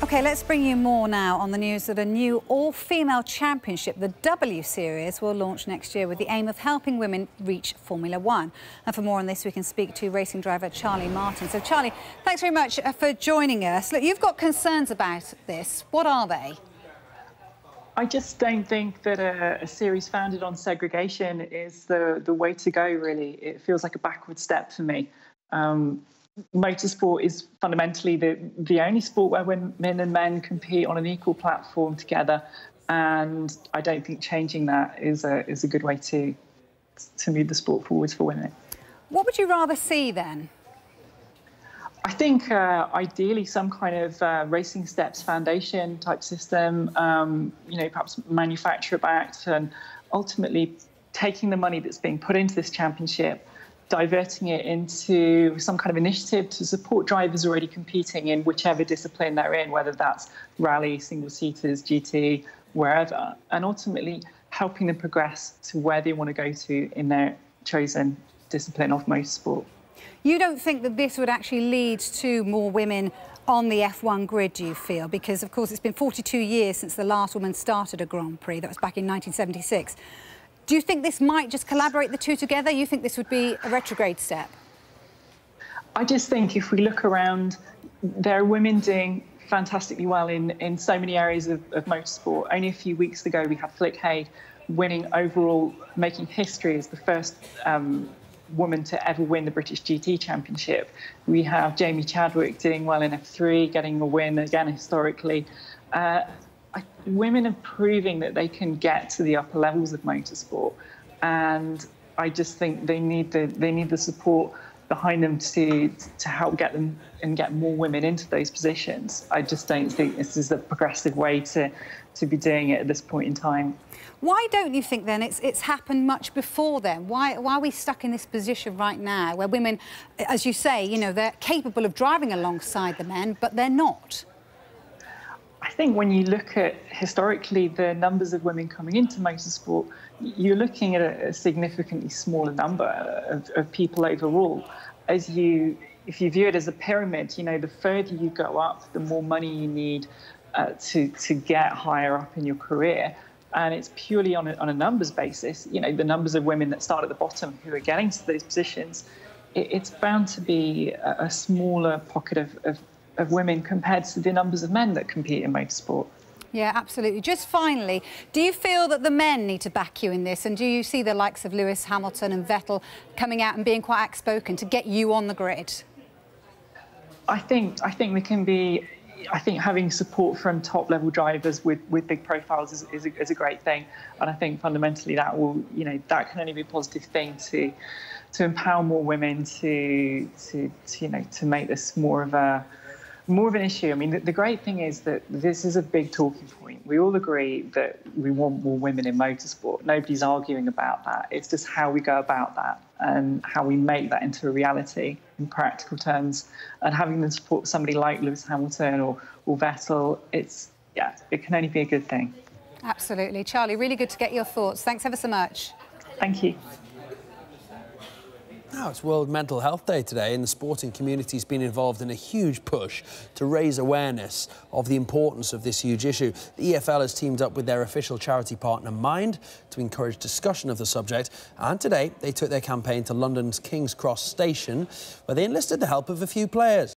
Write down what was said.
OK, let's bring you more now on the news that a new all-female championship, the W Series, will launch next year with the aim of helping women reach Formula One. And for more on this, we can speak to racing driver Charlie Martin. So, Charlie, thanks very much for joining us. Look, you've got concerns about this. What are they? I just don't think that a series founded on segregation is the way to go, really. It feels like a backward step for me. Motorsport is fundamentally the only sport where women and men compete on an equal platform together, and I don't think changing that is a good way to move the sport forwards for women. What would you rather see then? I think ideally some kind of racing steps foundation type system, perhaps manufacturer backed, and ultimately taking the money that's being put into this championship, diverting it into some kind of initiative to support drivers already competing in whichever discipline they're in, whether that's rally, single-seaters, GT, wherever, and ultimately helping them progress to where they want to go to in their chosen discipline of motorsport. You don't think that this would actually lead to more women on the F1 grid, do you feel? Because, of course, it's been 42 years since the last woman started a Grand Prix. That was back in 1976. Do you think this might just collaborate the two together? You think this would be a retrograde step? I just think if we look around, there are women doing fantastically well in so many areas of motorsport. Only a few weeks ago, we had Flick Haid winning overall, making history as the first woman to ever win the British GT Championship. We have Jamie Chadwick doing well in F3, getting a win again historically. Women are proving that they can get to the upper levels of motorsport, and I just think they need the support behind them to help get them and get more women into those positions. I just don't think this is the progressive way to be doing it at this point in time. Why don't you think then it's happened much before then? Why are we stuck in this position right now where women, as you say, they're capable of driving alongside the men, but they're not? I think when you look at historically the numbers of women coming into motorsport, you're looking at a significantly smaller number of people overall. If you view it as a pyramid, the further you go up, the more money you need to get higher up in your career. And it's purely on a numbers basis. The numbers of women that start at the bottom who are getting to those positions, it's bound to be a smaller pocket of women compared to the numbers of men that compete in motorsport. Yeah, absolutely. Just finally, do you feel that the men need to back you in this? And do you see the likes of Lewis Hamilton and Vettel coming out and being quite outspoken to get you on the grid? I think there can be. I think having support from top-level drivers with big profiles is a great thing, and I think fundamentally that will, that can only be a positive thing to empower more women to make this more of an issue. I mean, the great thing is that this is a big talking point. We all agree that we want more women in motorsport. Nobody's arguing about that. It's just how we go about that and how we make that into a reality in practical terms. And having the support of somebody like Lewis Hamilton or Vettel, it can only be a good thing. Absolutely. Charlie, really good to get your thoughts. Thanks ever so much. Thank you. Now, it's World Mental Health Day today, and the sporting community's been involved in a huge push to raise awareness of the importance of this huge issue. The EFL has teamed up with their official charity partner Mind to encourage discussion of the subject, and today they took their campaign to London's King's Cross station, where they enlisted the help of a few players.